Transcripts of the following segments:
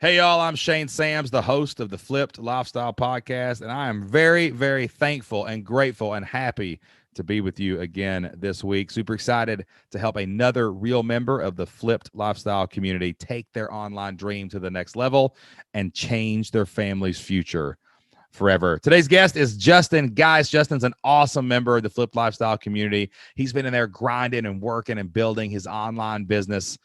Hey, y'all, I'm Shane Sams, the host of the Flipped Lifestyle Podcast, and I am very, very thankful and grateful and happy to be with you again this week. Super excited to help another real member of the Flipped Lifestyle community take their online dream to the next level and change their family's future forever. Today's guest is Justin Geis. Justin's an awesome member of the Flipped Lifestyle community. He's been in there grinding and working and building his online business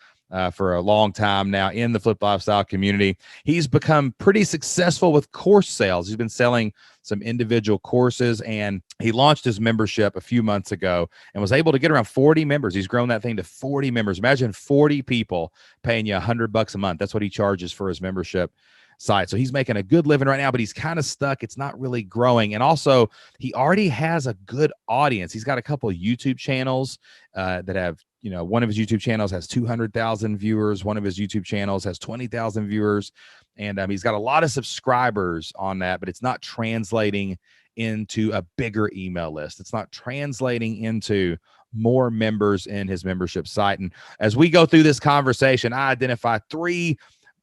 for a long time now in the Flipped Lifestyle community. He's become pretty successful with course sales. He's been selling some individual courses, and he launched his membership a few months ago and was able to get around 40 members. He's grown that thing to 40 members. Imagine 40 people paying you $100 a month. That's what he charges for his membership site. So he's making a good living right now, but he's kind of stuck. It's not really growing. And also, he already has a good audience. He's got a couple of YouTube channels that have, one of his YouTube channels has 200,000 viewers. One of his YouTube channels has 20,000 viewers. And he's got a lot of subscribers on that, but it's not translating into a bigger email list. It's not translating into more members in his membership site. And as we go through this conversation, I identify three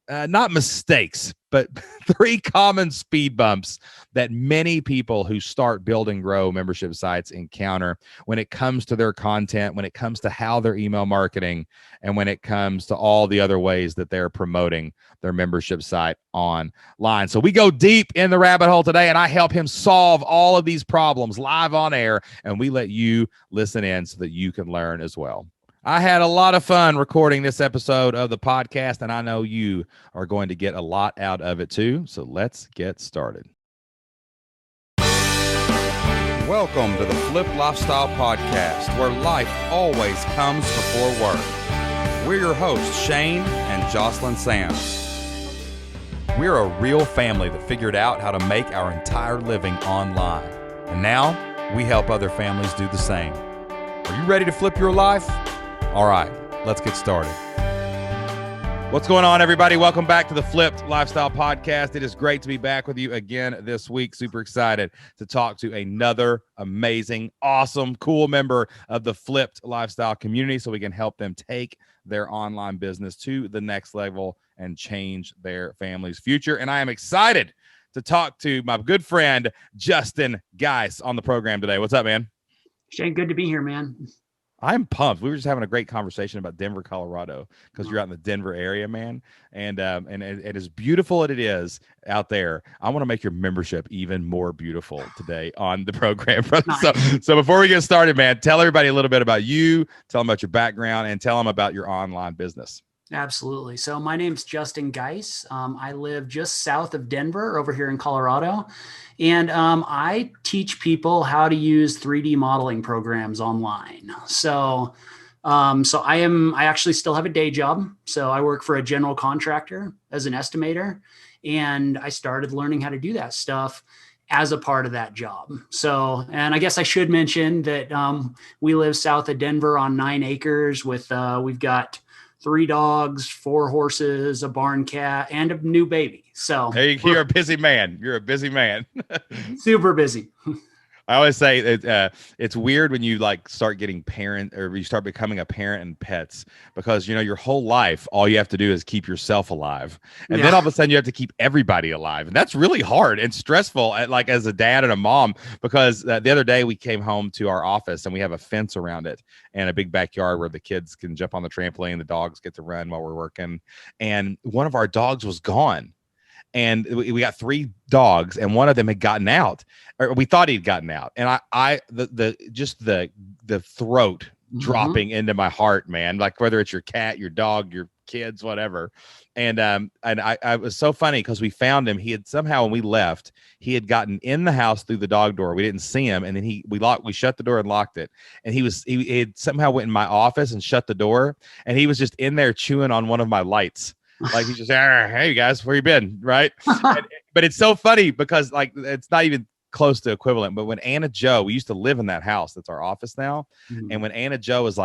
not mistakes, but three common speed bumps that many people who start build and grow membership sites encounter when it comes to their content, when it comes to how they're email marketing, and when it comes to all the other ways that they're promoting their membership site online. So we go deep in the rabbit hole today, and I help him solve all of these problems live on air, and we let you listen in so that you can learn as well. I had a lot of fun recording this episode of the podcast, and I know you are going to get a lot out of it too. So let's get started. Welcome to the Flip Lifestyle Podcast, where life always comes before work. We're your hosts, Shane and Jocelyn Sams. We're a real family that figured out how to make our entire living online. And now we help other families do the same. Are you ready to flip your life? All right, let's get started. What's going on, everybody? Welcome back to the Flipped Lifestyle Podcast. It is great to be back with you again this week. Super excited to talk to another amazing, awesome, cool member of the Flipped Lifestyle community so we can help them take their online business to the next level and change their family's future. And I am excited to talk to my good friend, Justin Geis, on the program today. What's up, man? Shane, good to be here, man. I'm pumped. We were just having a great conversation about Denver, Colorado, because you're out in the Denver area, man. And as beautiful as it is out there, I want to make your membership even more beautiful today on the program. Nice. So before we get started, man, tell everybody a little bit about you, tell them about your background, and tell them about your online business. Absolutely. So my name's Justin Geis. I live just south of Denver over here in Colorado. And I teach people how to use 3D modeling programs online. So I actually still have a day job. So I work for a general contractor as an estimator. And I started learning how to do that stuff as a part of that job. So, and I guess I should mention that we live south of Denver on 9 acres with, we've got 3 dogs, 4 horses, a barn cat, and a new baby. So hey, you're a busy man. You're a busy man. Super busy. I always say it's weird when you start getting parent or you start becoming a parent and pets, because your whole life all you have to do is keep yourself alive, and then all of a sudden you have to keep everybody alive, and that's really hard and stressful. As a dad and a mom, because the other day we came home to our office and we have a fence around it and a big backyard where the kids can jump on the trampoline, the dogs get to run while we're working, and one of our dogs was gone. And we got 3 dogs, and one of them had gotten out, or we thought he'd gotten out. And the throat dropping into my heart, man. Like whether it's your cat, your dog, your kids, whatever. And I was so funny because we found him. He had somehow, when we left, he had gotten in the house through the dog door. We didn't see him, and then we shut the door and locked it. And he had somehow went in my office and shut the door, and he was just in there chewing on one of my lights. Like he's just, hey guys, where you been? Right. But it's so funny because it's not even close to equivalent. But when Anna Joe, we used to live in that house. That's our office now. Mm-hmm. And when Anna Joe was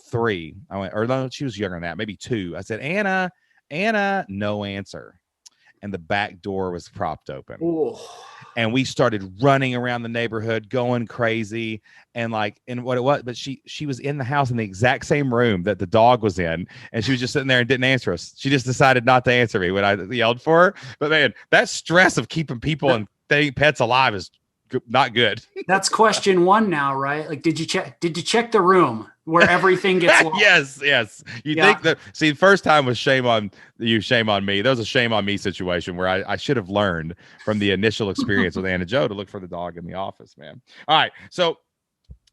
3, I went, or no, she was younger than that, maybe 2. I said, Anna, no answer. and the back door was propped open. Oh. And we started running around the neighborhood, going crazy. And what it was, but she was in the house in the exact same room that the dog was in, and she was just sitting there and didn't answer us. She just decided not to answer me when I yelled for her. But man, that stress of keeping people and pets alive is not good. That's question one now, right? Like, did you check the room where everything gets lost? Yes. You think that, see, the first time was shame on you, shame on me. There was a shame on me situation where I should have learned from the initial experience with Anna Joe to look for the dog in the office, man. All right. So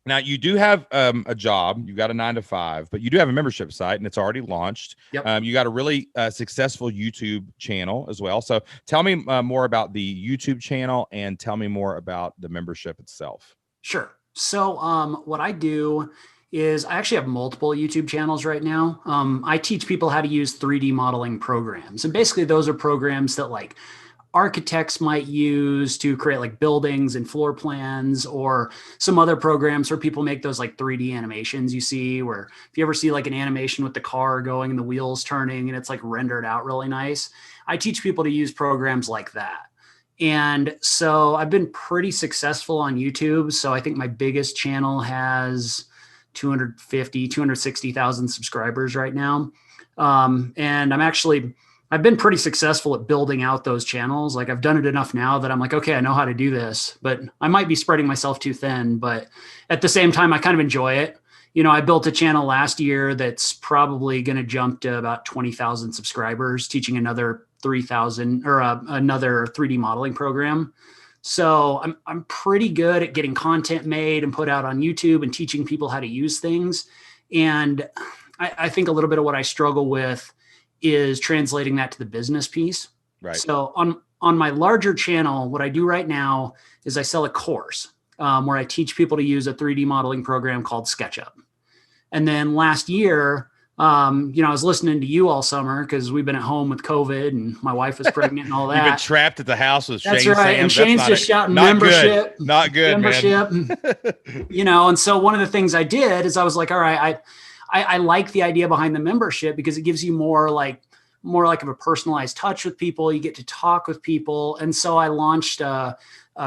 now you do have a job, you got a 9 to 5, but you do have a membership site and it's already launched. Yep. You got a really successful YouTube channel as well. So tell me more about the YouTube channel and tell me more about the membership itself. Sure. So what I do is I actually have multiple YouTube channels right now. I teach people how to use 3D modeling programs. And basically those are programs that like architects might use to create like buildings and floor plans, or some other programs where people make those like 3D animations you see, where if you ever see like an animation with the car going and the wheels turning and it's like rendered out really nice. I teach people to use programs like that. And so I've been pretty successful on YouTube. So I think my biggest channel has 260,000 subscribers right now. And I've been pretty successful at building out those channels. Like I've done it enough now that I'm like, okay, I know how to do this, but I might be spreading myself too thin, but at the same time, I kind of enjoy it. You know, I built a channel last year that's probably going to jump to about 20,000 subscribers, teaching another 3,000 or another 3D modeling program. So I'm pretty good at getting content made and put out on YouTube and teaching people how to use things. And I think a little bit of what I struggle with is translating that to the business piece. Right. So on my larger channel, what I do right now is I sell a course where I teach people to use a 3D modeling program called SketchUp. And then last year, I was listening to you all summer because we've been at home with COVID and my wife was pregnant and all that. You've been trapped at the house with That's Shane. Right. Sam. And Shane's just shouting membership. Not good, membership. Man. And so one of the things I did is I was like, all right, I like the idea behind the membership because it gives you more like of a personalized touch with people. You get to talk with people. And so I launched a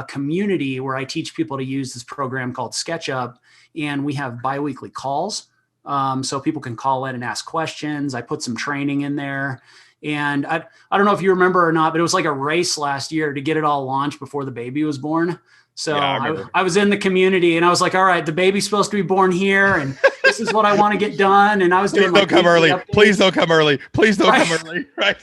community where I teach people to use this program called SketchUp, and we have biweekly calls. So people can call in and ask questions. I put some training in there. And I don't know if you remember or not, but it was like a race last year to get it all launched before the baby was born. So yeah, I was in the community and I was like, all right, the baby's supposed to be born here. And this is what I want to get done. And I was doing Please don't come early. Please don't come early. Please don't come early. Right.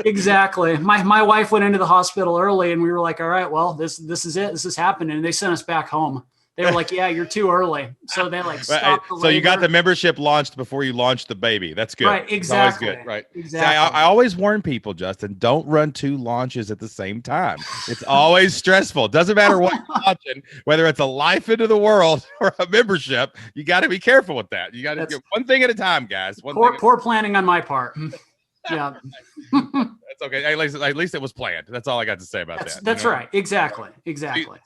Exactly. My wife went into the hospital early and we were like, all right, well, this is it. This is happening. And they sent us back home. They were like, yeah, you're too early. So they like stopped the labor. So you got the membership launched before you launched the baby. That's good. Right. Exactly. It's always good. Right. Exactly. See, I always warn people, Justin, don't run 2 launches at the same time. It's always stressful. Doesn't matter what you're launching, whether it's a life into the world or a membership, you got to be careful with that. You got to get one thing at a time, guys. Poor planning on my part. Yeah. That's okay. At least it was planned. That's all I got to say about that. That's right. Exactly.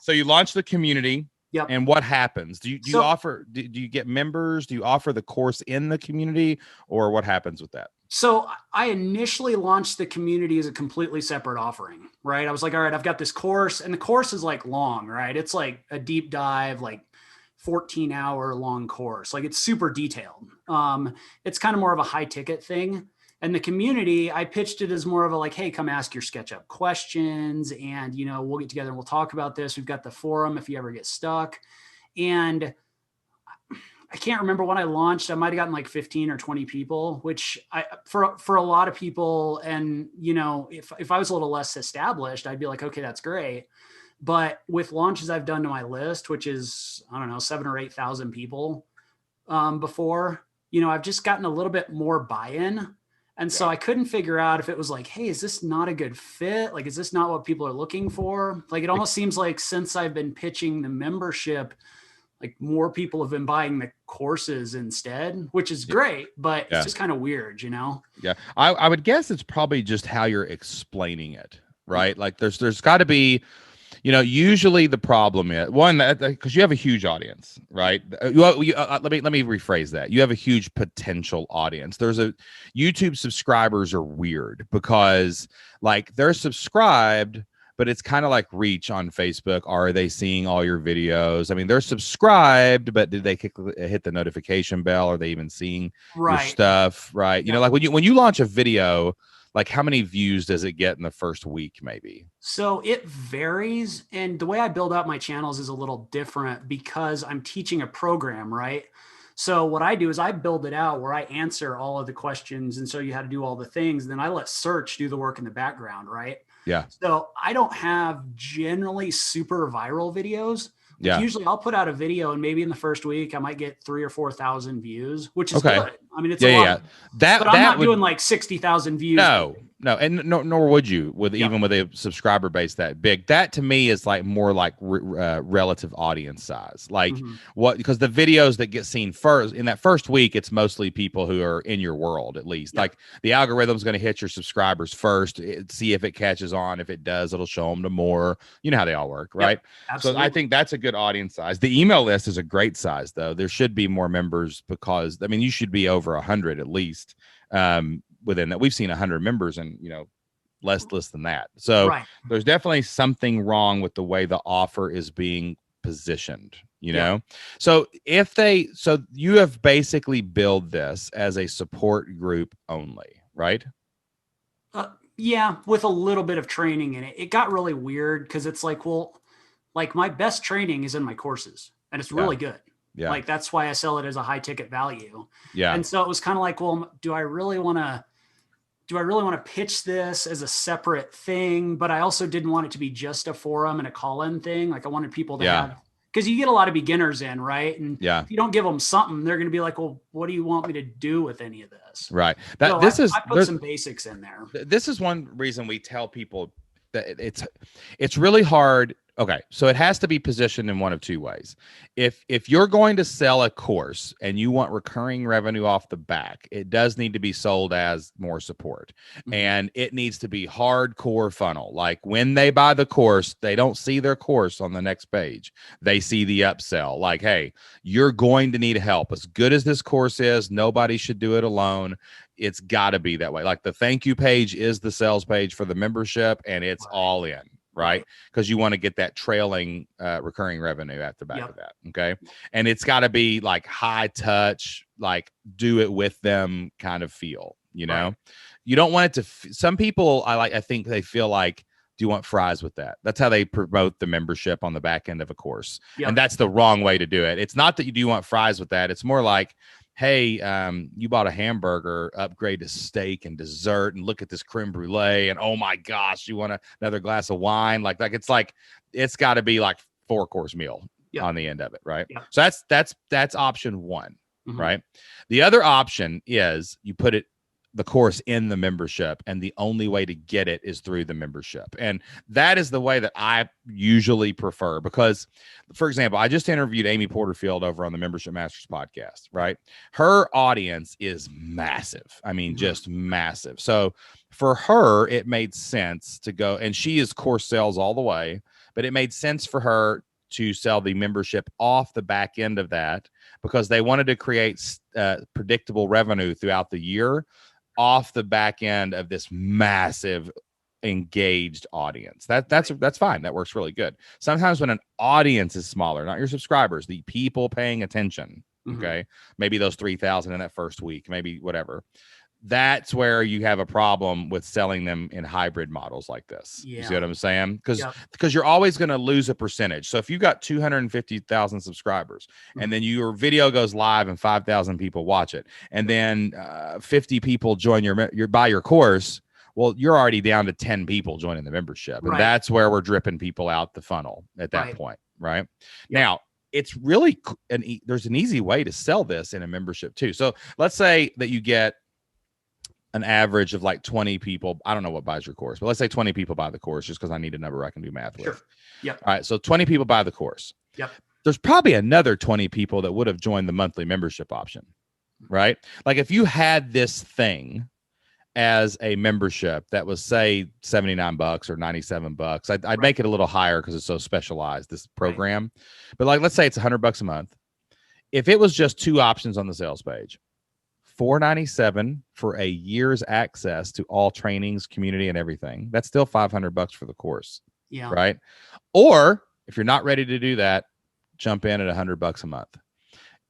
So you launched the community. Yep. And what happens? Do you offer? Do you get members? Do you offer the course in the community, or what happens with that? So I initially launched the community as a completely separate offering, right? I was like, all right, I've got this course, and the course is like long, right? It's like a deep dive, like 14-hour long course. Like it's super detailed. It's kind of more of a high ticket thing. And the community, I pitched it as more of a like, hey, come ask your SketchUp questions and, we'll get together and we'll talk about this. We've got the forum if you ever get stuck. And I can't remember when I launched. I might've gotten like 15 or 20 people, which for a lot of people. And, if I was a little less established, I'd be like, okay, that's great. But with launches I've done to my list, which is, I don't know, 7,000 or 8,000 people before, I've just gotten a little bit more buy-in. And so I couldn't figure out if it was like, hey, is this not a good fit? Like, is this not what people are looking for? Like, it almost seems like since I've been pitching the membership, like more people have been buying the courses instead, which is great, but it's just kind of weird, Yeah. I would guess it's probably just how you're explaining it, right? Like there's got to be, Usually the problem is one because you have a huge audience, right? Let me rephrase that. You have a huge potential audience. There's a YouTube subscribers are weird because like they're subscribed, but it's kind of like reach on Facebook. Are they seeing all your videos? I mean, they're subscribed, but did they hit the notification bell? Are they even seeing your Right. stuff? Right. Yeah. Like when you launch a video, like how many views does it get in the first week, maybe? So it varies. And the way I build out my channels is a little different because I'm teaching a program, right? So what I do is I build it out where I answer all of the questions and show you how to do all the things. And then I let search do the work in the background, right? Yeah. So I don't have generally super viral videos. Yeah. Usually I'll put out a video and maybe in the first week I might get 3,000 or 4,000 views, which is Okay. good. I mean, it's Yeah, a lot. yeah. That, but I'm not would, doing like 60,000 views. No, and nor would you even with a subscriber base that big. That to me is like more like relative audience size. Like what, because the videos that get seen first in that first week, it's mostly people who are in your world at least. Like the algorithm's going to hit your subscribers first, see if it catches on. If it does, it'll show them to more. You know how they all work, right? Absolutely. So I think that's a good audience size. The email list is a great size, though. There should be more members because I mean you should be over 100 at least. Within that, we've seen 100 members and less than that. So there's definitely something wrong with the way the offer is being positioned, so so you have basically built this as a support group only, right? Yeah, with a little bit of training in it. It got really weird because it's like, well, like my best training is in my courses and it's really good. Yeah. Like that's why I sell it as a high ticket value. Yeah. And so it was kind of like, well, do I really want to pitch this as a separate thing? But I also didn't want it to be just a forum and a call-in thing. Like I wanted people to have, because you get a lot of beginners in, right? And if you don't give them something, they're going to be like, well, what do you want me to do with any of this? Right. I put some basics in there. This is one reason we tell people that it's really hard. Okay, so it has to be positioned in one of two ways. If you're going to sell a course and you want recurring revenue off the back, it does need to be sold as more support. And it needs to be hardcore funnel. Like when they buy the course, they don't see their course on the next page. They see the upsell. Like, hey, you're going to need help. As good as this course is, nobody should do it alone. It's got to be that way. Like the thank you page is the sales page for the membership and it's all in. Right. Because you want to get that trailing recurring revenue at the back of that. Okay. And it's got to be like high touch, like do it with them kind of feel, you don't want it to, some people I think they feel like, do you want fries with that? That's how they promote the membership on the back end of a course. And that's the wrong way to do it. It's not that you do want fries with that. It's more like, hey, you bought a hamburger, upgrade to steak and dessert, and look at this creme brulee, and oh my gosh, you want another glass of wine? Like it's got to be like 4-course meal on the end of it, right? So that's option one, right? The other option is you put the course in the membership, and the only way to get it is through the membership. And that is the way that I usually prefer because, for example, I just interviewed Amy Porterfield over on the Membership Masters podcast, right? Her audience is massive. I mean, just massive. So for her, it made sense to go, and she is course sales all the way, but it made sense for her to sell the membership off the back end of that because they wanted to create predictable revenue throughout the year off the back end of this massive engaged audience. That's fine. That works really good. Sometimes when an audience is smaller, not your subscribers, the people paying attention, okay, maybe those 3,000 in that first week, maybe whatever, that's where you have a problem with selling them in hybrid models like this. You see what I'm saying? Because you're always going to lose a percentage. So if you've got 250,000 subscribers and then your video goes live and 5,000 people watch it, and then 50 people join buy your course, well, you're already down to 10 people joining the membership. And that's where we're dripping people out the funnel at that point, right? Now, it's really there's an easy way to sell this in a membership too. So let's say that you get an average of like 20 people. I don't know what buys your course, but let's say 20 people buy the course just because I need a number I can do math with. All right. So 20 people buy the course. There's probably another 20 people that would have joined the monthly membership option, right? Like if you had this thing as a membership that was, say, $79 or $97, I'd Right. make it a little higher because it's so specialized, this Right. program. But like, let's say it's $100 a month. If it was just two options on the sales page, $497 for a year's access to all trainings, community, and everything, that's still $500 for the course, Yeah. right? Or if you're not ready to do that, jump in at $100 a month.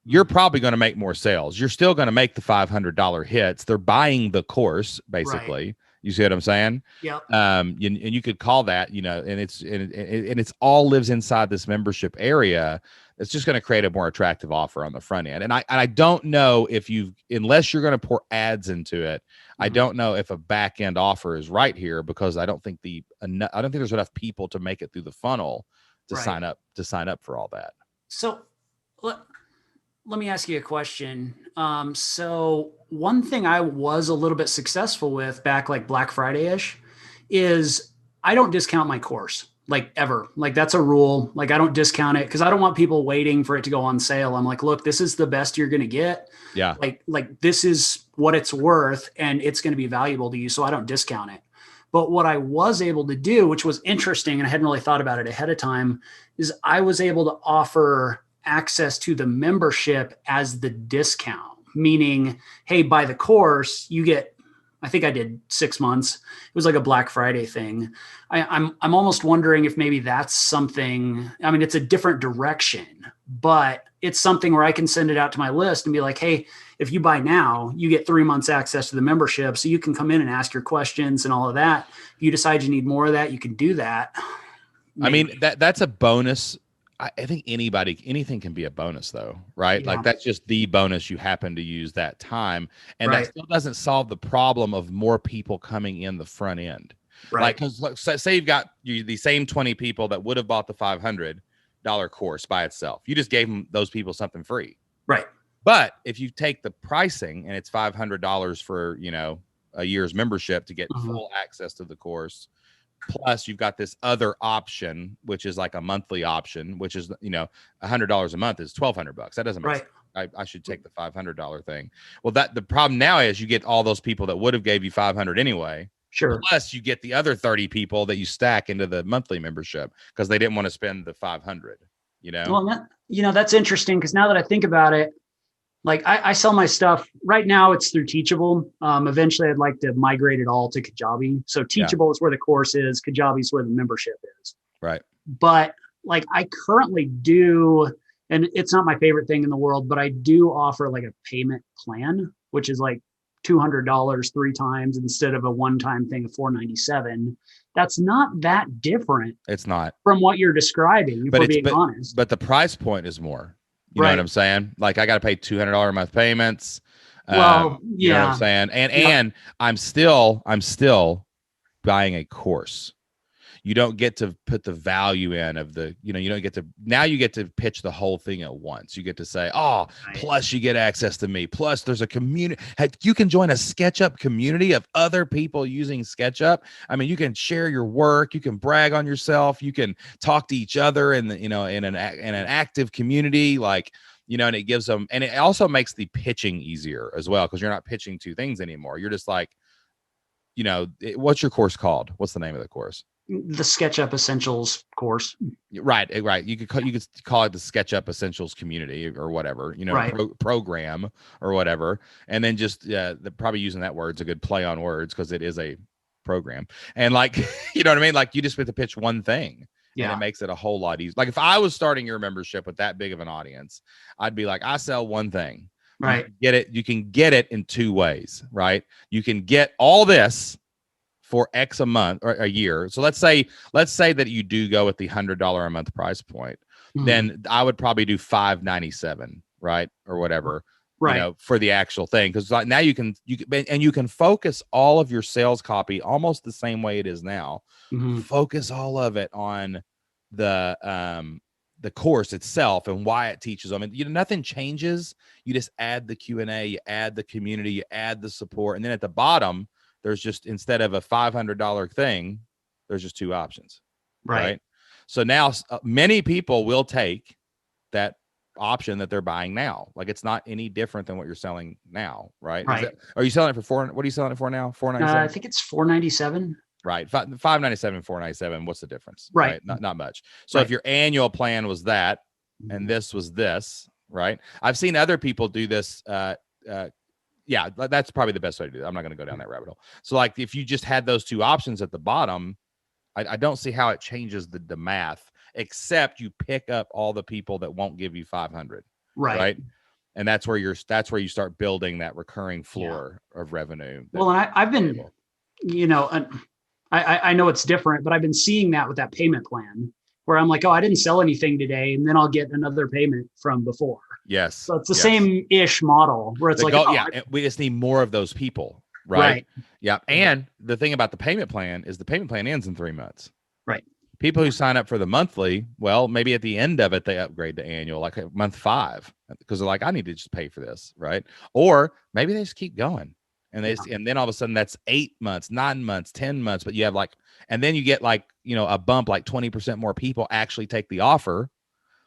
You're probably going to make more sales. You're still going to make the $500 hits. They're buying the course, basically. Right. You see what I'm saying? Yep. And you could call that, and it's all lives inside this membership area. It's just going to create a more attractive offer on the front end. And I don't know if unless you're going to pour ads into it, I don't know if a back end offer is right here, because I don't think there's enough people to make it through the funnel to sign up for all that. So let me ask you a question. So one thing I was a little bit successful with back like Black Friday-ish is I don't discount my course, like, ever. Like, that's a rule. Like, I don't discount it because I don't want people waiting for it to go on sale. I'm like, look, this is the best you're going to get. Yeah. Like this is what it's worth, and it's going to be valuable to you. So I don't discount it. But what I was able to do, which was interesting, and I hadn't really thought about it ahead of time, is I was able to offer access to the membership as the discount, meaning, hey, buy the course, you get, I think I did 6 months. It was like a Black Friday thing. I'm almost wondering if maybe that's something, I mean, it's a different direction, but it's something where I can send it out to my list and be like, hey, if you buy now, you get 3 months access to the membership. So you can come in and ask your questions and all of that. If you decide you need more of that, you can do that. Maybe. I mean, that's a bonus. I think anything can be a bonus, though, right? Yeah. Like, that's just the bonus you happen to use that time. And Right. that still doesn't solve the problem of more people coming in the front end. Right. Like, because say you've got the same 20 people that would have bought the $500 course by itself. You just gave those people something free. Right. But if you take the pricing and it's $500 for, a year's membership to get full access to the course, plus you've got this other option, which is like a monthly option, which is, $100 a month is $1,200. That doesn't make sense. I should take the $500 thing. Well, the problem now is you get all those people that would have gave you 500 anyway. Sure. Plus you get the other 30 people that you stack into the monthly membership because they didn't want to spend the 500, Well, that's interesting, because now that I think about it, like, I sell my stuff right now. It's through Teachable. Eventually I'd like to migrate it all to Kajabi. So Teachable is where the course is. Kajabi is where the membership is. Right. But like, I currently do, and it's not my favorite thing in the world, but I do offer like a payment plan, which is like $200 3 times instead of a one-time thing of $497. That's not that different. It's not from what you're describing, if we're being honest. But the price point is more. You know what I'm saying? Like, I got to pay $200 a month payments. Well, you know what I'm saying? And I'm still buying a course. You don't get to put the value in of you don't get to, now you get to pitch the whole thing at once. You get to say, plus you get access to me. Plus there's a community. You can join a SketchUp community of other people using SketchUp. I mean, you can share your work. You can brag on yourself. You can talk to each other in an active community, like, and it gives them, and it also makes the pitching easier as well, because you're not pitching two things anymore. You're just like, what's your course called? What's the name of the course? The SketchUp Essentials course. Right. You could call it the SketchUp Essentials community or whatever, program or whatever. And then just, probably using that word's a good play on words, because it is a program. And like, you know what I mean? Like, you just have to pitch one thing. Yeah. And it makes it a whole lot easier. Like, if I was starting your membership with that big of an audience, I'd be like, I sell one thing. Right. You can get it in 2 ways, right? You can get all this for X a month or a year. So let's say that you do go with the $100 a month price point, then I would probably do $597, right? Or whatever, right. For the actual thing. Cause like, now you can focus all of your sales copy almost the same way it is now. Focus all of it on the course itself and why it teaches them. And nothing changes. You just add the Q&A, you add the community, you add the support. And then at the bottom, there's just, instead of a $500 thing, there's just 2 options. Right. So now many people will take that option that they're buying now. Like it's not any different than what you're selling now, right? Right. Are you selling it for what are you selling it for now? I 497? think it's 497. Right. 597, 497. What's the difference? Right. Not much. So if Right. your annual plan was that, and Mhm. this was this, right? I've seen other people do this. Yeah, that's probably the best way to do it. I'm not going to go down that rabbit hole. So like if you just had those two options at the bottom, I don't see how it changes the math, except you pick up all the people that won't give you 500, Right. right? And that's where you start building that recurring Yeah. floor of revenue. Well, and I've been, you know, I know it's different, but I've been seeing that with that payment plan where I'm like, oh, I didn't sell anything today, and then I'll get another payment from before. Yes. So it's the same ish model where it's we just need more of those people, right? Yeah. And the thing about the payment plan is the payment plan ends in 3 months. Right. People who sign up for the monthly, well, maybe at the end of it, they upgrade to annual, like at month 5, because they're like, I need to just pay for this, right? Or maybe they just keep going. And and then all of a sudden that's 8 months, 9 months, 10 months, but you have and then you get a bump, like 20% more people actually take the offer.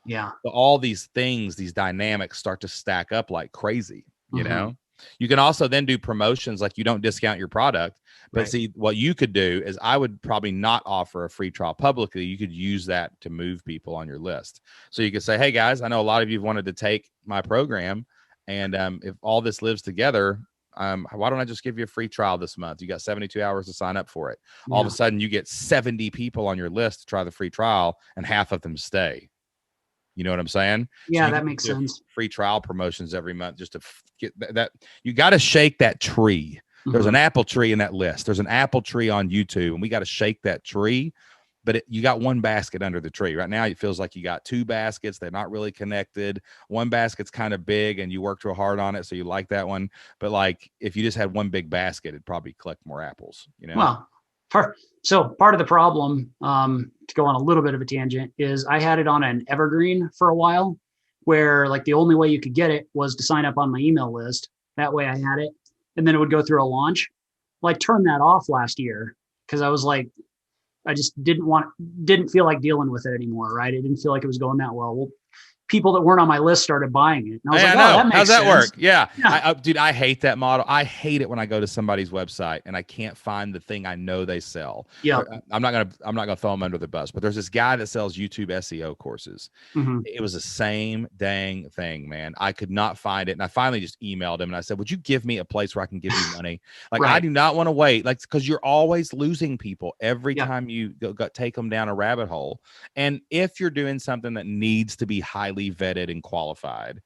Yeah. So all these things, these dynamics start to stack up like crazy, you know? You can also then do promotions, like you don't discount your product, but see what you could do is I would probably not offer a free trial publicly. You could use that to move people on your list. So you could say, hey guys, I know a lot of you wanted to take my program, and if all this lives together, why don't I just give you a free trial this month? You got 72 hours to sign up for it. All of a sudden you get 70 people on your list to try the free trial, and half of them stay. You know what I'm saying? Yeah, So that makes sense. Free trial promotions every month just to get that. You got to shake that tree. There's an apple tree in that list. There's an apple tree on YouTube, and we got to shake that tree. But you got one basket under the tree. Right now, it feels like you got 2 baskets. They're not really connected. One basket's kind of big, and you worked real hard on it, so you like that one. But like, if you just had one big basket, it'd probably collect more apples. You know? Well, so part of the problem, to go on a little bit of a tangent, is I had it on an evergreen for a while, where like the only way you could get it was to sign up on my email list. That way I had it, and then it would go through a launch. Well, I turned that off last year because I was like, I just didn't feel like dealing with it anymore. Right? It didn't feel like it was going that well. Well, people that weren't on my list started buying it. And I was like, oh, that makes How's that sense. work? Yeah. Dude, I hate that model. I hate it when I go to somebody's website and I can't find the thing I know they sell. Yeah. I'm not gonna throw them under the bus, but there's this guy that sells YouTube SEO courses. It was the same dang thing, man. I could not find it. And I finally just emailed him and I said, would you give me a place where I can give you money? Like, I do not want to wait. Like, because you're always losing people every time you take them down a rabbit hole. And if you're doing something that needs to be highly vetted and qualified,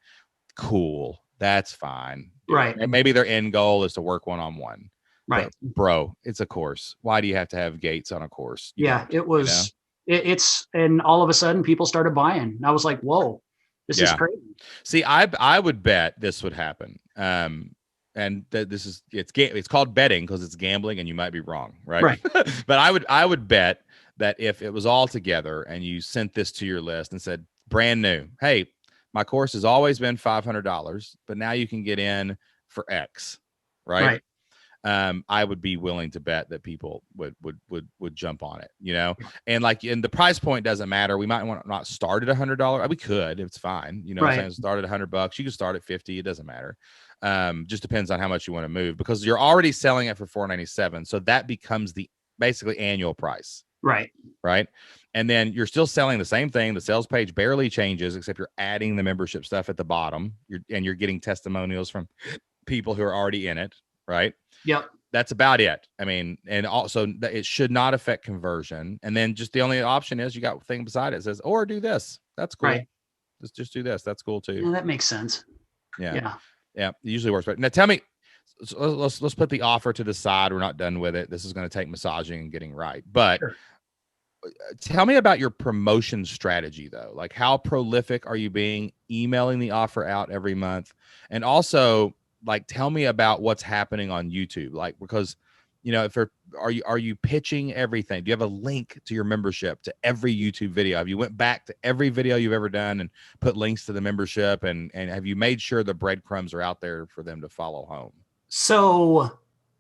cool, that's fine, right? And maybe their end goal is to work one-on-one, right? But bro, it's a course. Why do you have to have gates on a course? It was, it's, and all of a sudden people started buying, and I was like, whoa, this is crazy. See, I would bet this would happen, and it's called betting because it's gambling, and you might be wrong, right? But I would bet that if it was all together and you sent this to your list and said, brand new, hey, my course has always been $500, but now you can get in for X, right? I would be willing to bet that people would jump on it, you know? And the price point doesn't matter. We might want to not start at $100. We could, it's fine. You know what I'm saying? Start at $100. You can start at 50. It doesn't matter. Just depends on how much you want to move, because you're already selling it for $497. So that becomes the basically annual price. Right. And then you're still selling the same thing. The sales page barely changes, except you're adding the membership stuff at the bottom. You're getting testimonials from people who are already in it. Right. Yep. That's about it. I mean, and also it should not affect conversion. And then just the only option is you got a thing beside it that says, or do this. That's cool. Just do this. That's cool too. Yeah, that makes sense. Yeah. It usually works. But now tell me, so let's put the offer to the side. We're not done with it. This is going to take massaging and getting right. But tell me about your promotion strategy, though. Like, how prolific are you being emailing the offer out every month? And also, like, tell me about what's happening on YouTube. Like, because, are you pitching everything? Do you have a link to your membership to every YouTube video? Have you went back to every video you've ever done and put links to the membership? And have you made sure the breadcrumbs are out there for them to follow home? So,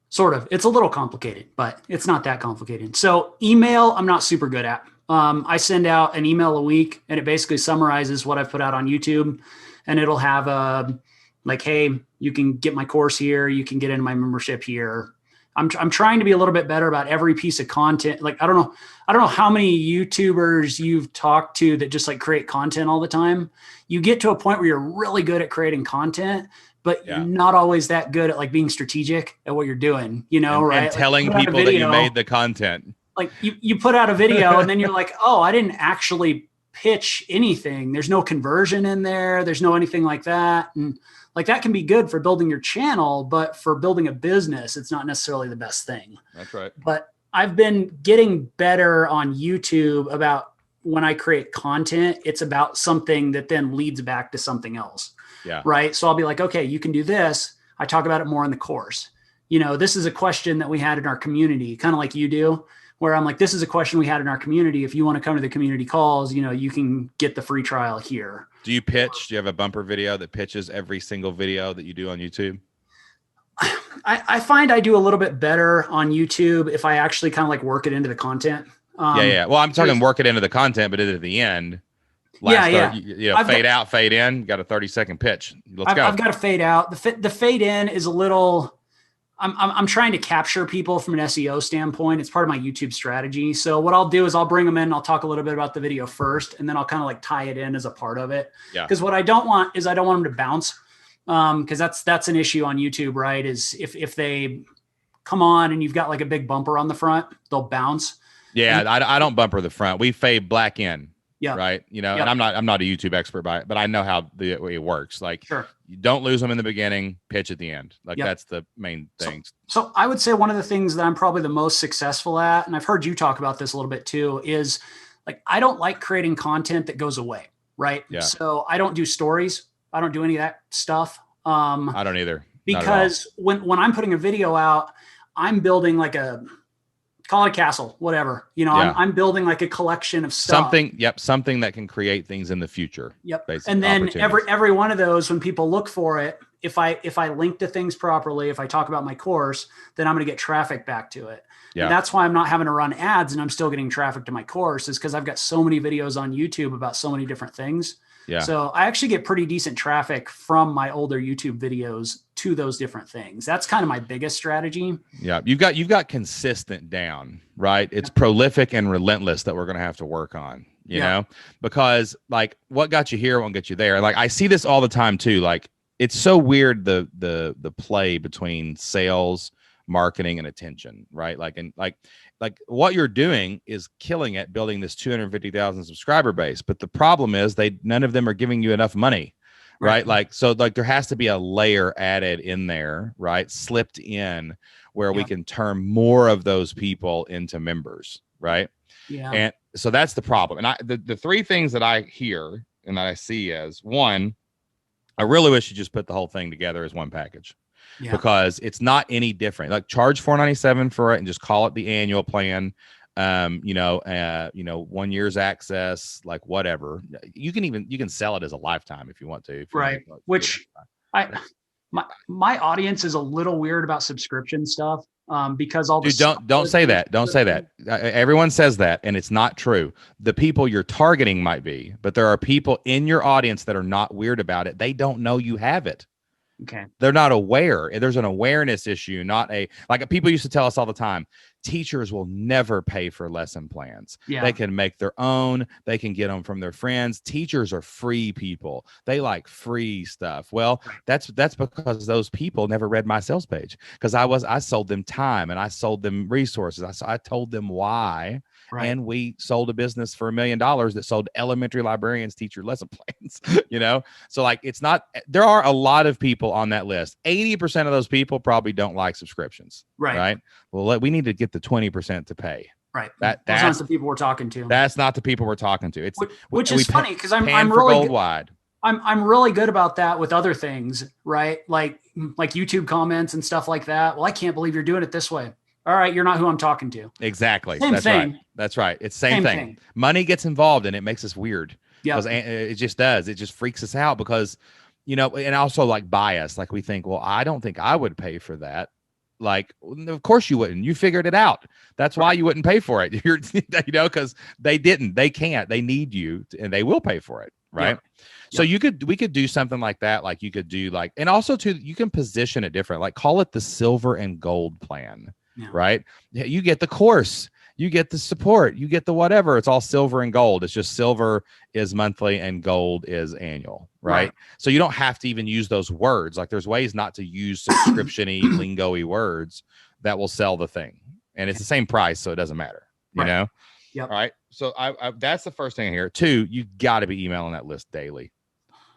sort of. It's a little complicated, but it's not that complicated. So email, I'm not super good at. I send out an email a week, and it basically summarizes what I've put out on YouTube, and it'll have like, hey, you can get my course here, you can get into my membership here. I'm trying to be a little bit better about every piece of content. Like, I don't know how many YouTubers you've talked to that just like create content all the time. You get to a point where you're really good at creating content, but you're not always that good at like being strategic at what you're doing, right? And telling people that you made the content. Like you put out a video and then you're like, oh, I didn't actually pitch anything. There's no conversion in there. There's no anything like that. And like that can be good for building your channel, but for building a business, it's not necessarily the best thing. That's right. But I've been getting better on YouTube about when I create content, it's about something that then leads back to something else. Yeah. Right. So I'll be like, okay, you can do this. I talk about it more in the course. This is a question that we had in our community, kind of like you do, where I'm like, this is a question we had in our community. If you want to come to the community calls, you can get the free trial here. Do you pitch? Do you have a bumper video that pitches every single video that you do on YouTube? I find I do a little bit better on YouTube if I actually kind of like work it into the content. Yeah. Well, I'm talking work it into the content, but at the end, fade out, fade in. Got a 30-second pitch. Let's go. I've got to fade out. The fade in is a little. I'm trying to capture people from an SEO standpoint. It's part of my YouTube strategy. So what I'll do is I'll bring them in. I'll talk a little bit about the video first, and then I'll kind of like tie it in as a part of it. Yeah. Because what I don't want them to bounce. Because that's an issue on YouTube, right? Is if they come on and you've got like a big bumper on the front, they'll bounce. Yeah, I don't bumper the front. We fade black in. Yeah. Right. And I'm not a YouTube expert by it, but I know how it works. Like, sure, you don't lose them in the beginning, pitch at the end. Like that's the main thing. So I would say one of the things that I'm probably the most successful at, and I've heard you talk about this a little bit too, is like, I don't like creating content that goes away. Right. Yeah. So I don't do stories. I don't do any of that stuff. I don't either. Because when I'm putting a video out, I'm building like call it a castle, whatever, I'm building like a collection of stuff. Something that can create things in the future. Yep. And then every one of those, when people look for it, if I link to things properly, if I talk about my course, then I'm going to get traffic back to it. Yeah. And that's why I'm not having to run ads and I'm still getting traffic to my course, is because I've got so many videos on YouTube about so many different things. Yeah. So I actually get pretty decent traffic from my older YouTube videos to those different things. That's kind of my biggest strategy. Yeah. You've got consistent down, right? It's prolific and relentless that we're going to have to work on, you know, because like what got you here won't get you there. Like I see this all the time too. Like it's so weird, the play between sales, marketing, and attention, right? Like what you're doing is killing it, building this 250,000 subscriber base. But the problem is none of them are giving you enough money, right? Like there has to be a layer added in there, right? Slipped in where we can turn more of those people into members, right? Yeah. And so that's the problem. And the three things that I hear and that I see as one, I really wish you just put the whole thing together as one package. Yeah. Because it's not any different. Like charge $497 for it and just call it the annual plan. 1 year's access, like whatever. You can sell it as a lifetime if you want to. Right. Which my audience is a little weird about subscription stuff. Because don't say that. Don't say that. Everyone says that, and it's not true. The people you're targeting might be, but there are people in your audience that are not weird about it. They don't know you have it. Okay. They're not aware. There's an awareness issue, like people used to tell us all the time, teachers will never pay for lesson plans. Yeah. They can make their own. They can get them from their friends. Teachers are free people. They like free stuff. Well, that's because those people never read my sales page, because I sold them time and I sold them resources. I told them why. Right. And we sold a business for $1 million that sold elementary librarians teacher lesson plans, So like, it's not, there are a lot of people on that list. 80% of those people probably don't like subscriptions. Right. Well, we need to get the 20% to pay. Right. That's not the people we're talking to. That's not the people we're talking to. It's which is funny, because I'm really gold wide. I'm really good about that with other things, right? Like YouTube comments and stuff like that. Well, I can't believe you're doing it this way. All right, you're not who I'm talking to. Exactly. Same thing. Right. That's right. It's same thing. Money gets involved and it makes us weird. Yeah. It just does. It just freaks us out because, and also like bias. Like we think, well, I don't think I would pay for that. Like, of course you wouldn't. You figured it out. That's why you wouldn't pay for it. You're, because they didn't, they can't, they need you and they will pay for it. Right. Yep. So we could do something like that. Like you could do like, and also too, you can position it different, like call it the silver and gold plan. Yeah. Right. You get the course, you get the support, you get the whatever. It's all silver and gold. It's just silver is monthly and gold is annual. Right. So you don't have to even use those words. Like there's ways not to use subscription-y, lingo-y words that will sell the thing. And it's the same price. So it doesn't matter, you know? Yep. All right. So I that's the first thing here. 2, you got to be emailing that list daily.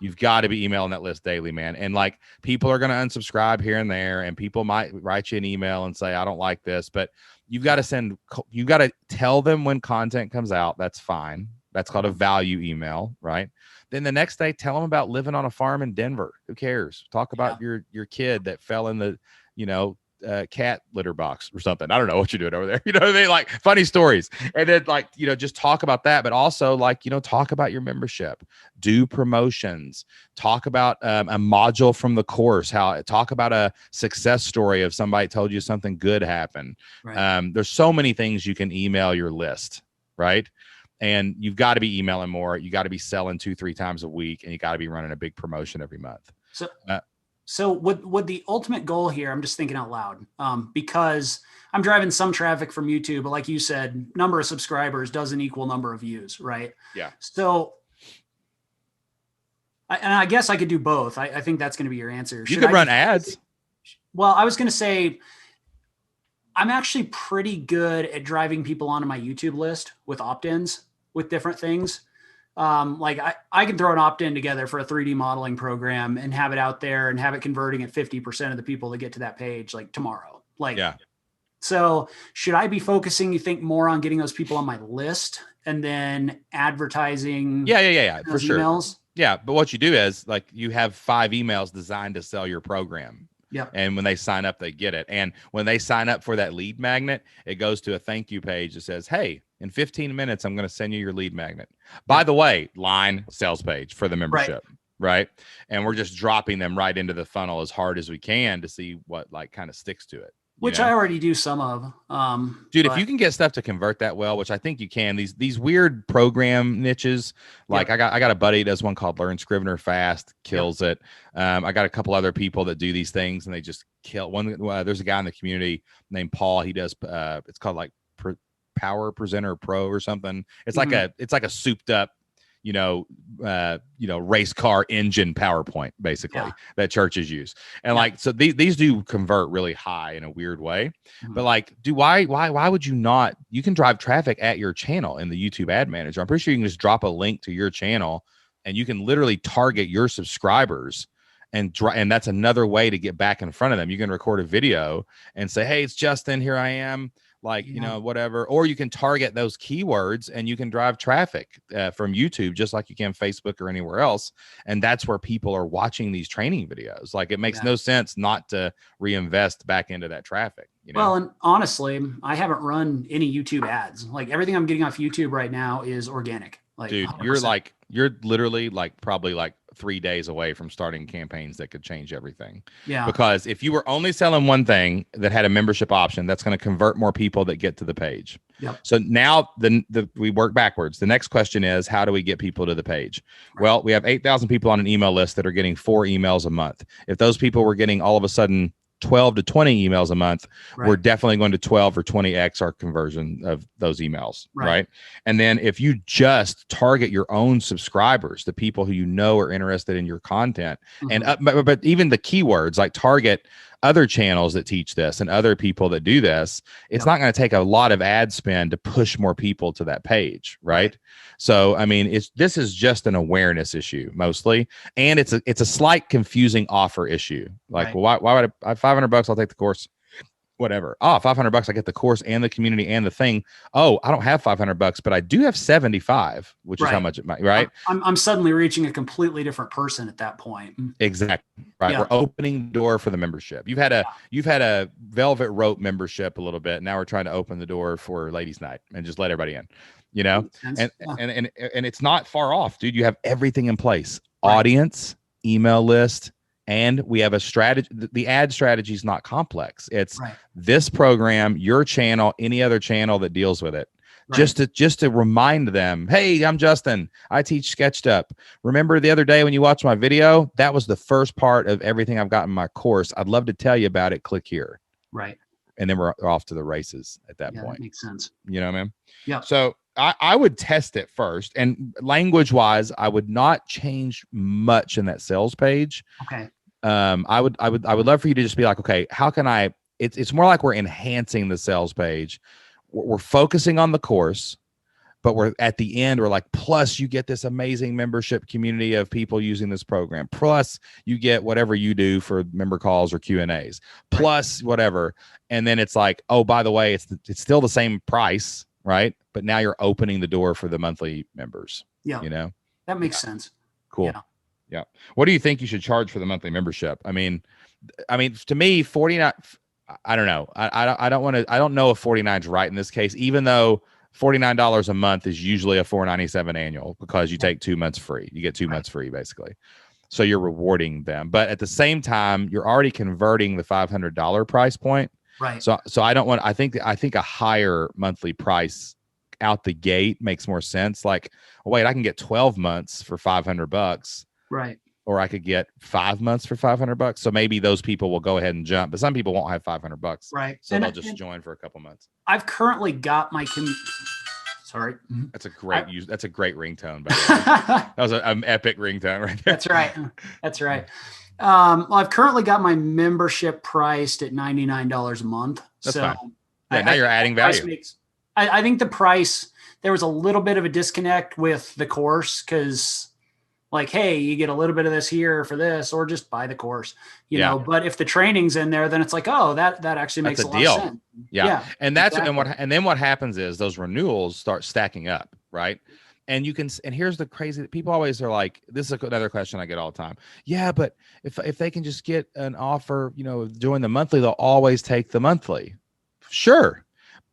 You've got to be emailing that list daily, man. And like people are going to unsubscribe here and there, and people might write you an email and say, I don't like this, but you've got to tell them when content comes out. That's fine. That's called a value email, right? Then the next day, tell them about living on a farm in Denver. Who cares? Talk about your kid that fell in the, cat litter box or something. I don't know what you're doing over there. You know what I mean? Like funny stories. And then like, just talk about that, but also like, talk about your membership, do promotions, talk about a module from the course, talk about a success story of somebody told you something good happened. Right. There's so many things you can email your list, right? And you've got to be emailing more. You got to be selling 2-3 times a week, and you got to be running a big promotion every month. So would the ultimate goal here, I'm just thinking out loud, because I'm driving some traffic from YouTube, but like you said, number of subscribers doesn't equal number of views, right? Yeah. So, I guess I could do both. I think that's going to be your answer. You could run ads. Well, I was going to say, I'm actually pretty good at driving people onto my YouTube list with opt-ins with different things. Like I can throw an opt-in together for a 3D modeling program and have it out there and have it converting at 50% of the people that get to that page like tomorrow. Like, yeah. So should I be focusing, you think, more on getting those people on my list and then advertising? Yeah. For sure. Emails? Yeah. But what you do is like you have 5 emails designed to sell your program. Yep. And when they sign up, they get it. And when they sign up for that lead magnet, it goes to a thank you page that says, hey, in 15 minutes, I'm going to send you your lead magnet. By the way, line sales page for the membership. Right. And we're just dropping them right into the funnel as hard as we can to see what like kind of sticks to it. Which I already do some of. Dude, if you can get stuff to convert that well, which I think you can, these weird program niches, like I got a buddy that does one called Learn Scrivener Fast, kills it. I got a couple other people that do these things and they just kill one. There's a guy in the community named Paul. He does it's called like Power Presenter Pro or something. It's like a souped up, race car engine PowerPoint basically that churches use. And like, so these do convert really high in a weird way, but like, why would you not, you can drive traffic at your channel in the YouTube ad manager. I'm pretty sure you can just drop a link to your channel and you can literally target your subscribers and that's another way to get back in front of them. You can record a video and say, hey, it's Justin, here I am. Like, whatever, or you can target those keywords and you can drive traffic from YouTube, just like you can Facebook or anywhere else. And that's where people are watching these training videos. Like it makes no sense not to reinvest back into that traffic. Well, and honestly, I haven't run any YouTube ads. Like everything I'm getting off YouTube right now is organic. Like, dude, 100%. You're literally like probably like 3 days away from starting campaigns that could change everything. Yeah. Because if you were only selling one thing that had a membership option, that's going to convert more people that get to the page. Yep. So now we work backwards. The next question is, how do we get people to the page? Right. Well, we have 8,000 people on an email list that are getting 4 emails a month. If those people were getting all of a sudden 12 to 20 emails a month, we're definitely going to 12 or 20x our conversion of those emails, right? And then if you just target your own subscribers, the people who are interested in your content, and but even the keywords, like target other channels that teach this and other people that do this, it's not going to take a lot of ad spend to push more people to that page, right? So, I mean, this is just an awareness issue mostly, and it's a slight confusing offer issue. Like, well, why would I $500? I'll take the course. Whatever. Oh, $500. I get the course and the community and the thing. Oh, I don't have $500, but I do have 75, which is how much it might, right? I'm suddenly reaching a completely different person at that point. Exactly. Right. Yeah. We're opening the door for the membership. You've had a velvet rope membership a little bit. Now we're trying to open the door for ladies' night and just let everybody in, and it's not far off, dude. You have everything in place. Audience, email list, And we have a strategy. The ad strategy is not complex. It's Right. this program, your channel, any other channel that deals with it. Right. Just to remind them, hey, I'm Justin. I teach SketchUp. Remember the other day when you watched my video? That was the first part of everything I've got in my course. I'd love to tell you about it. Click here. Right. And then we're off to the races at that Yeah, point. that makes sense. You know what I mean? Yeah. So I would test it first. And language wise, I would not change much in that sales page. Okay. I would love for you to just be like, okay, how can I? It's more like we're enhancing the sales page. We're focusing on the course, but we're at the end. We're like, plus you get this amazing membership community of people using this program. Plus you get whatever you do for member calls or Q&As. Plus whatever, and then it's like, oh, by the way, it's still the same price, right? But now you're opening the door for the monthly members. Yeah, you know, that makes sense. Cool. Yeah. What do you think you should charge for the monthly membership? I mean, to me, 49. I don't know. I don't want to. I don't know if 49 is right in this case, even though $49 a month is usually a $497 annual because you take 2 months free. You get 2 months free basically. So you're rewarding them, but at the same time, you're already converting the $500 price point. Right. So I don't want. I think a higher monthly price out the gate makes more sense. Like, oh, wait, I can get 12 months for $500. Right. Or I could get 5 months for $500. So maybe those people will go ahead and jump, but some people won't have $500. Right. So they'll just join for a couple months. I've currently got my sorry. That's a great that's a great ringtone, by the way. That was an epic ringtone right there. That's right. That's right. Well, I've currently got my membership priced at $99 a month. That's fine. Yeah, now you're adding value. I think the price, there was a little bit of a disconnect with the course because like, hey, you get a little bit of this here for this, or just buy the course, you know. But if the training's in there, then it's like, oh, that actually makes a lot of sense. Yeah. And that's exactly. and then what happens is those renewals start stacking up, right? And you can, and here's the crazy, people always are like, this is another question I get all the time. Yeah, but if they can just get an offer, you know, join the monthly, they'll always take the monthly. Sure.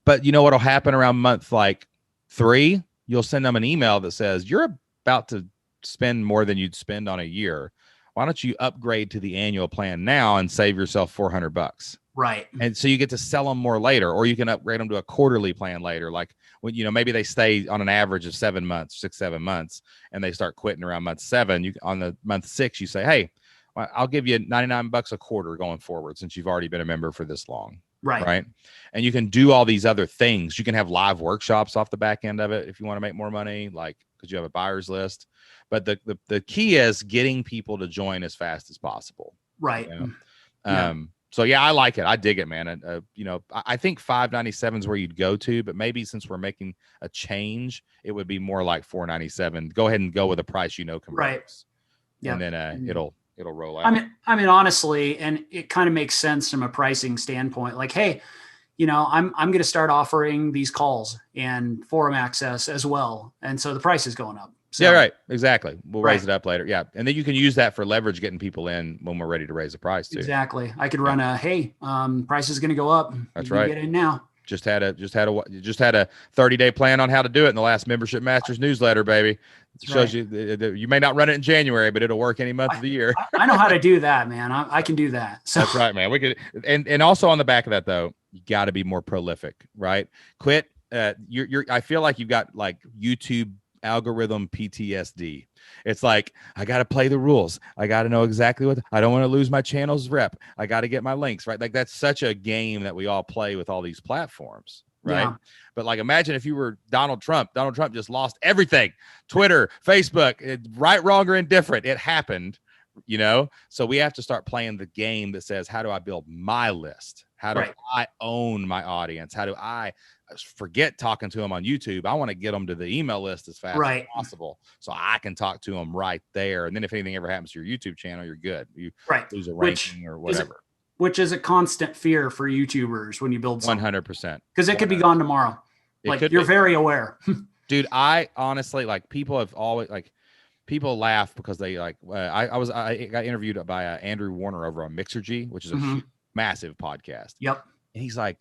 But you know what'll happen around month like 3? You'll send them an email that says, you're about to spend more than you'd spend on a year. Why don't you upgrade to the annual plan now and save yourself $400? Right. And so you get to sell them more later, or you can upgrade them to a quarterly plan later. Like when, you know, maybe they stay on an average of 7 months, 6-7 months, and they start quitting around month 7. You on the month 6, you say, hey, I'll give you $99 a quarter going forward since you've already been a member for this long. Right. And you can do all these other things. You can have live workshops off the back end of it if you want to make more money, like because you have a buyer's list. But the key is getting people to join as fast as possible. Right. You know? So yeah, I like it. I dig it, man. And you know, I think $597 is where you'd go to, but maybe since we're making a change, it would be more like $497. Go ahead and go with a price you know converts. Right. Yeah. And then it'll roll out. I mean, honestly, and it kind of makes sense from a pricing standpoint. Like, hey, you know, I'm going to start offering these calls and forum access as well, and so the price is going up. So, yeah, right. Exactly. We'll raise it up later. Yeah. And then you can use that for leverage, getting people in when we're ready to raise the price too. Exactly. I could run price is going to go up. That's right. Get in now. Just had a 30-day plan on how to do it in the last Membership Masters newsletter, baby. It shows you you may not run it in January, but it'll work any month of the year. I know how to do that, man. I can do that. So. That's right, man. We could, and also on the back of that though, you got to be more prolific, right? Quit. I feel like you've got like YouTube algorithm PTSD. It's like, I got to play the rules. I got to know exactly I don't want to lose my channel's rep. I got to get my links right. Like that's such a game that we all play with all these platforms. Right. Yeah. But like, imagine if you were Donald Trump just lost everything. Twitter, Facebook, right, wrong, or indifferent. It happened, you know? So we have to start playing the game that says, how do I build my list? How do I own my audience? How do I forget talking to them on YouTube? I want to get them to the email list as fast as possible so I can talk to them right there. And then if anything ever happens to your YouTube channel, you're good. You lose a ranking or whatever. Which is a constant fear for YouTubers when you build something. 100%. Because it could be gone tomorrow. Like you're very aware. Dude, I honestly, like, people have always, like, people laugh because they like, I got interviewed by Andrew Warner over on Mixergy, which is a massive podcast. Yep. And he's like,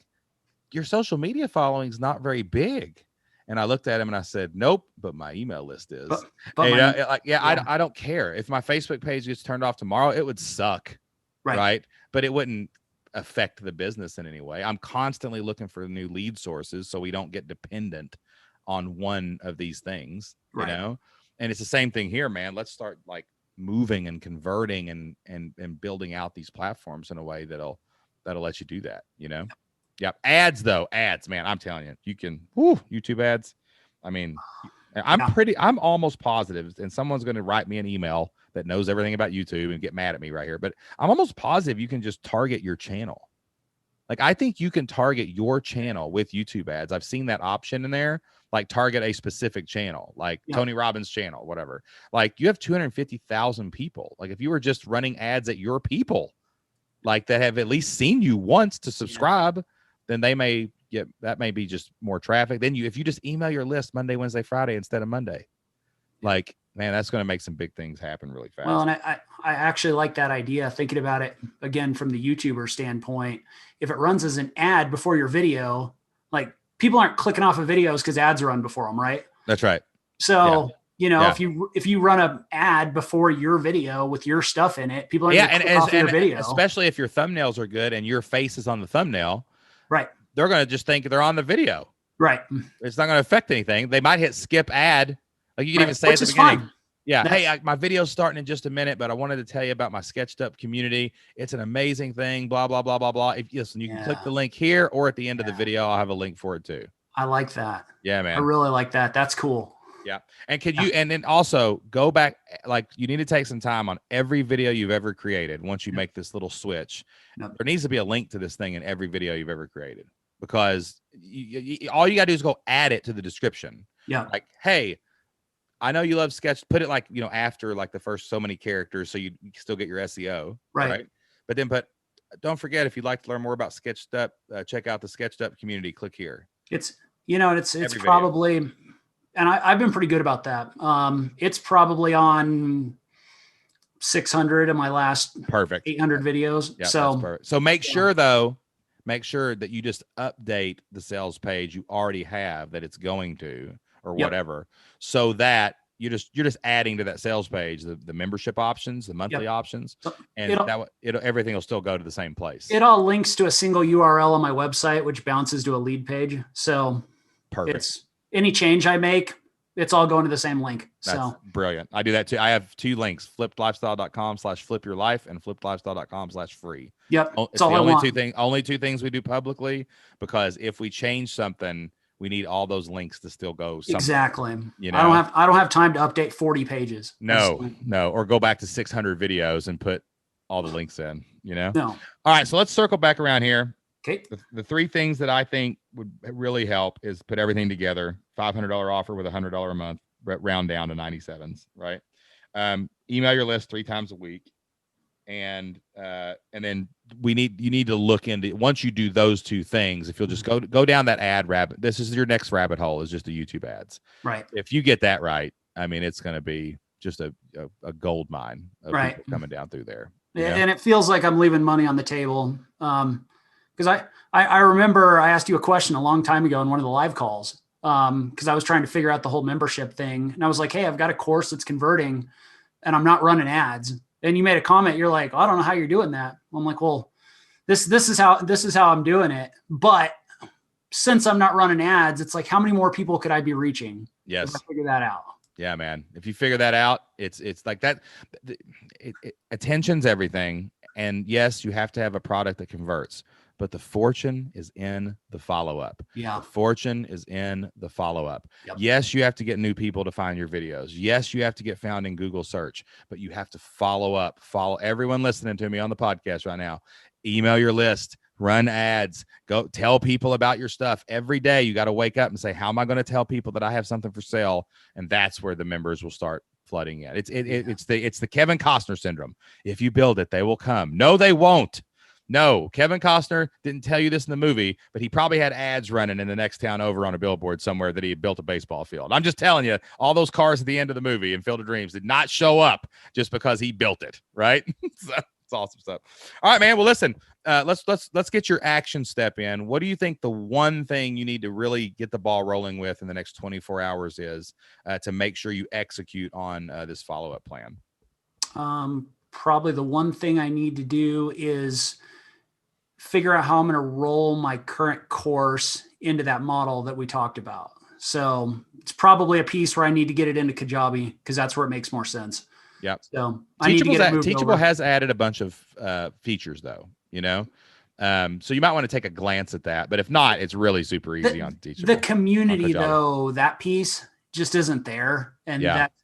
your social media following is not very big. And I looked at him and I said, nope, but my email list is. But And, my, I don't care. If my Facebook page gets turned off tomorrow, it would suck. Right. But it wouldn't affect the business in any way. I'm constantly looking for new lead sources so we don't get dependent on one of these things, you know? And it's the same thing here, man. Let's start like moving and converting and building out these platforms in a way that'll let you do that, you know? Yep. Ads, man, I'm telling you, you can, YouTube ads. I mean, I'm almost positive, and someone's going to write me an email that knows everything about YouTube and get mad at me right here, but I'm almost positive you can just target your channel. Like, I think you can target your channel with YouTube ads. I've seen that option in there, like target a specific channel, like Tony Robbins' channel, whatever. Like, you have 250,000 people. Like, if you were just running ads at your people, like that have at least seen you once to subscribe, then they may get, that may be just more traffic. Then if you just email your list Monday, Wednesday, Friday instead of Monday, like, man, that's going to make some big things happen really fast. Well, and I actually like that idea, thinking about it again from the YouTuber standpoint. If it runs as an ad before your video, like, people aren't clicking off of videos because ads run before them, right? That's right. So, if you run an ad before your video with your stuff in it, people are going to click off your video. Especially if your thumbnails are good and your face is on the thumbnail. Right. They're going to just think they're on the video. Right. It's not going to affect anything. They might hit skip ad. Like, you can even say at the beginning. Fine. Yeah. Hey, my video's starting in just a minute, but I wanted to tell you about my Sketched Up community. It's an amazing thing, blah, blah, blah, blah, blah. Listen, you can click the link here, or at the end of the video, I'll have a link for it too. I like that. Yeah, man. I really like that. That's cool. Yeah. And and then also go back, like, you need to take some time on every video you've ever created. Once you make this little switch, there needs to be a link to this thing in every video you've ever created, because all you got to do is go add it to the description. Yeah. Like, hey, I know you love sketch. Put it like, after like the first so many characters, so you still get your SEO. Right. But then don't forget, if you'd like to learn more about Sketched Up, check out the Sketched Up community. Click here. It's probably, and I've been pretty good about that. It's probably on 600 of my last 800 videos. Yeah, so make sure that you just update the sales page you already have that it's going to, or whatever, so that you're just adding to that sales page the membership options, the monthly options, and everything will still go to the same place. It all links to a single URL on my website, which bounces to a lead page. So perfect. Any change I make, it's all going to the same link. That's brilliant. I do that too. I have 2 links: flippedlifestyle.com/flipyourlife and flippedlifestyle.com/free. Yep. It's the only two things we do publicly, because if we change something, we need all those links to still go somewhere. Exactly. I don't have time to update 40 pages. No. Or go back to 600 videos and put all the links in, No. All right. So let's circle back around here. Okay. The 3 things that I think would really help is put everything together. $500 offer with $100 a month, round down to 97s, right? Email your list 3 times a week. And then you need to look into, once you do those 2 things, if you'll just go down that ad rabbit, this is your next rabbit hole, is just the YouTube ads. Right. If you get that right, I mean, it's going to be just a gold mine of people coming down through there. Yeah. And it feels like I'm leaving money on the table. Because I remember I asked you a question a long time ago in one of the live calls, because I was trying to figure out the whole membership thing. And I was like, hey, I've got a course that's converting and I'm not running ads. And you made a comment. You're like, I don't know how you're doing that. I'm like, well, this is how I'm doing it. But since I'm not running ads, it's like, how many more people could I be reaching? Yes. If I figure that out. Yeah, man. If you figure that out, it's like that. Attention's everything. And yes, you have to have a product that converts, but the fortune is in the follow-up. Yeah. The fortune is in the follow-up. Yep. Yes, you have to get new people to find your videos. Yes, you have to get found in Google search, but you have to follow up. Follow everyone listening to me on the podcast right now. Email your list, run ads, go tell people about your stuff every day. You got to wake up and say, how am I going to tell people that I have something for sale? And that's where the members will start flooding in. It's the Kevin Costner syndrome. If you build it, they will come. No, they won't. No, Kevin Costner didn't tell you this in the movie, but he probably had ads running in the next town over on a billboard somewhere that he had built a baseball field. I'm just telling you, all those cars at the end of the movie in Field of Dreams did not show up just because he built it, right? That's awesome stuff. All right, man. Well, listen, let's get your action step in. What do you think the one thing you need to really get the ball rolling with in the next 24 hours is to make sure you execute on this follow-up plan? Probably the one thing I need to do is figure out how I'm going to roll my current course into that model that we talked about. So it's probably a piece where I need to get it into Kajabi because that's where it makes more sense. Yep. So I need to get it moved Teachable over. has added a bunch of features though, so you might want to take a glance at that, but if not, it's really super easy on Teachable. The community though, that piece just isn't there. And that's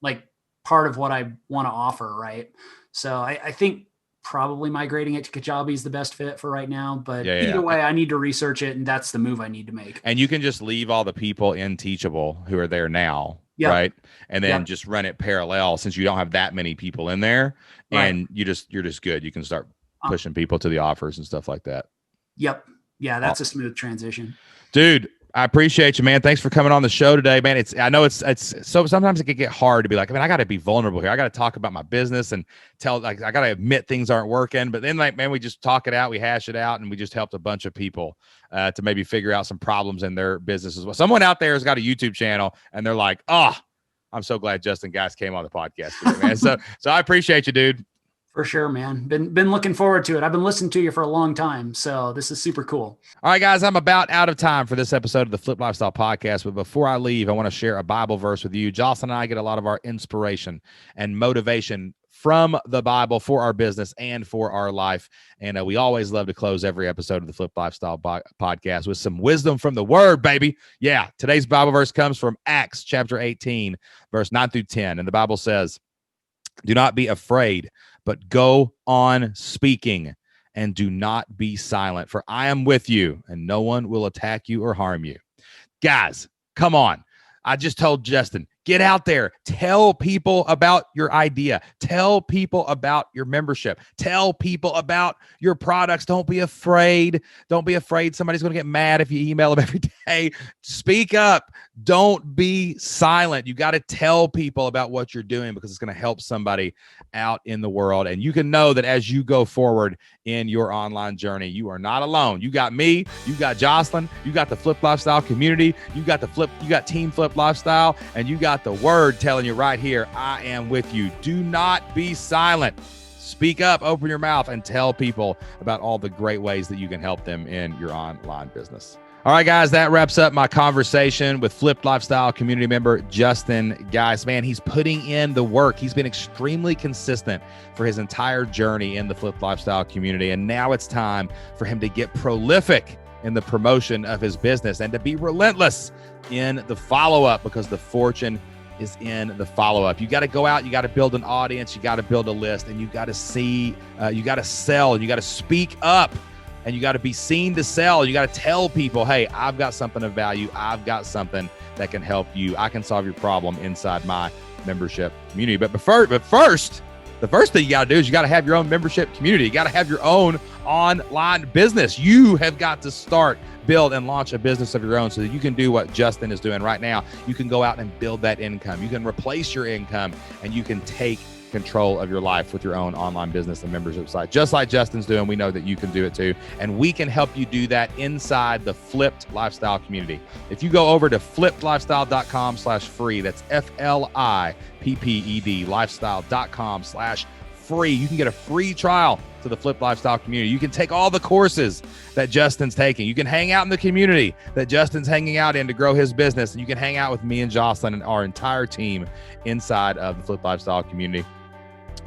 like part of what I want to offer. Right. So I think probably migrating it to Kajabi is the best fit for right now, but either way, I need to research it, and that's the move I need to make. And you can just leave all the people in Teachable who are there now, right? And then just run it parallel since you don't have that many people in there, and you're just good. You can start pushing people to the offers and stuff like that. Yep. Yeah, that's a smooth transition. Dude, I appreciate you, man. Thanks for coming on the show today, man. I know it's so sometimes it can get hard to be like, I got to be vulnerable here. I got to talk about my business and I got to admit things aren't working. But then we just talk it out, we hash it out, and we just helped a bunch of people to maybe figure out some problems in their business as well. Someone out there has got a YouTube channel and they're like, I'm so glad Justin Geis came on the podcast today, man. So I appreciate you, dude. For sure, man. Been looking forward to it. I've been listening to you for a long time, so this is super cool. All right, guys, I'm about out of time for this episode of the Flip Lifestyle Podcast, but before I leave, I want to share a Bible verse with you. Jocelyn and I get a lot of our inspiration and motivation from the Bible for our business and for our life, and we always love to close every episode of the Flip Lifestyle Podcast with some wisdom from the Word, baby. Yeah, today's Bible verse comes from Acts chapter 18, verse 9 through 10, and the Bible says, "Do not be afraid, but go on speaking, and do not be silent, for I am with you, and no one will attack you or harm you." Guys, come on. I just told Justin, get out there. Tell people about your idea. Tell people about your membership. Tell people about your products. Don't be afraid. Don't be afraid somebody's going to get mad if you email them every day. Speak up. Don't be silent. You got to tell people about what you're doing because it's going to help somebody out in the world. And you can know that as you go forward in your online journey, you are not alone. You got me, you got Jocelyn, you got the Flip Lifestyle community, you got Team Flip Lifestyle, and you got the Word telling you right here, I am with you. Do not be silent. Speak up, open your mouth, and tell people about all the great ways that you can help them in your online business. All right, guys, that wraps up my conversation with Flipped Lifestyle community member Justin Geis. Man, he's putting in the work. He's been extremely consistent for his entire journey in the Flipped Lifestyle community, and now it's time for him to get prolific in the promotion of his business and to be relentless in the follow-up because the fortune is in the follow-up. You got to go out, you got to build an audience, you got to build a list, and you got to you got to sell, and you got to speak up. And you got to be seen to sell. You got to tell people, hey, I've got something of value. I've got something that can help you. I can solve your problem inside my membership community. But first, the first thing you got to do is you got to have your own membership community. You got to have your own online business. You have got to start, build, and launch a business of your own so that you can do what Justin is doing right now. You can go out and build that income. You can replace your income, and you can take control of your life with your own online business and membership site, just like Justin's doing. We know that you can do it too, and we can help you do that inside the Flipped Lifestyle community. If you go over to flippedlifestyle.com/free, that's FLIPPED lifestyle.com/free, you can get a free trial to the Flipped Lifestyle community. You can take all the courses that Justin's taking. You can hang out in the community that Justin's hanging out in to grow his business, and you can hang out with me and Jocelyn and our entire team inside of the Flipped Lifestyle community.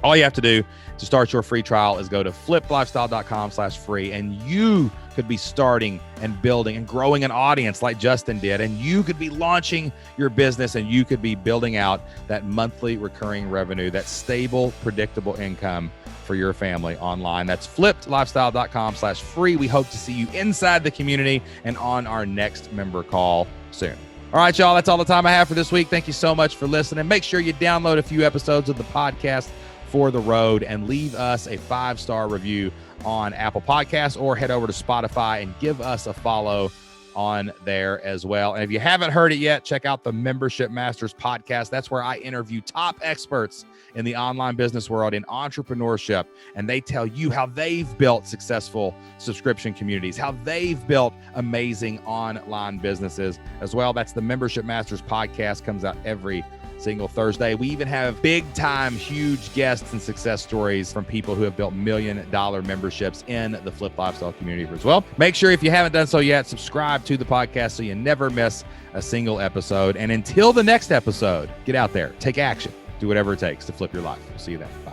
All you have to do to start your free trial is go to flippedlifestyle.com/free, and you could be starting and building and growing an audience like Justin did, and you could be launching your business, and you could be building out that monthly recurring revenue, that stable, predictable income for your family online. That's flippedlifestyle.com/free. We hope to see you inside the community and on our next member call soon. All right, y'all, that's all the time I have for this week. Thank you so much for listening. Make sure you download a few episodes of the podcast for the road and leave us a 5-star review on Apple Podcasts, or head over to Spotify and give us a follow on there as well. And if you haven't heard it yet, check out the Membership Masters podcast. That's where I interview top experts in the online business world, in entrepreneurship, and they tell you how they've built successful subscription communities, how they've built amazing online businesses as well. That's the Membership Masters podcast, comes out every single Thursday. We even have big time, huge guests and success stories from people who have built $1 million memberships in the Flip Lifestyle community as well. Make sure, if you haven't done so yet, subscribe to the podcast so you never miss a single episode. And until the next episode, get out there, take action, do whatever it takes to flip your life. We'll see you then. Bye.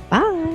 Bye.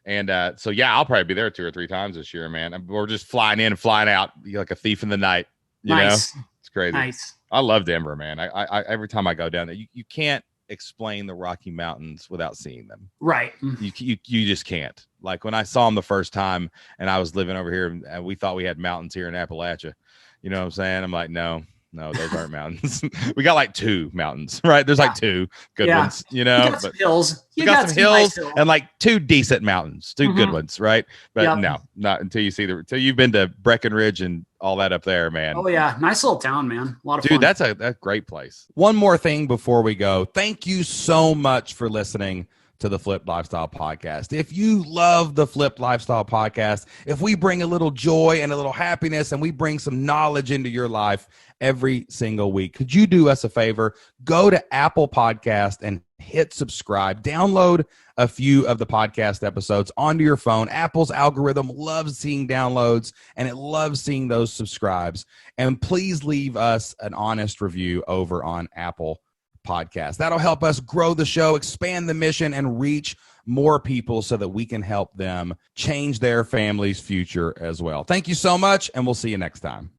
And so, yeah, I'll probably be there 2 or 3 times this year, man. We're just flying in and flying out like a thief in the night. You know, it's crazy. Nice. I love Denver, man. I every time I go down there, you can't explain the Rocky Mountains without seeing them. Right. You just can't. Like when I saw them the first time and I was living over here and we thought we had mountains here in Appalachia. You know what I'm saying? I'm like, no, those aren't mountains. We got like 2 mountains, right? There's like 2 good ones, you know. You got some hills. We got some hills nice and like 2 decent mountains, 2 good ones, right? But no, not until you see until you've been to Breckenridge and all that up there, man. Oh yeah, nice little town, man. A lot of fun. Dude, that's a great place. One more thing before we go. Thank you so much for listening to the Flip Lifestyle Podcast. If you love the Flip Lifestyle Podcast, if we bring a little joy and a little happiness and we bring some knowledge into your life every single week, could you do us a favor? Go to Apple Podcast and hit subscribe. Download a few of the podcast episodes onto your phone. Apple's algorithm loves seeing downloads and it loves seeing those subscribes. And please leave us an honest review over on Apple Podcast. That'll help us grow the show, expand the mission, and reach more people so that we can help them change their family's future as well. Thank you so much, and we'll see you next time.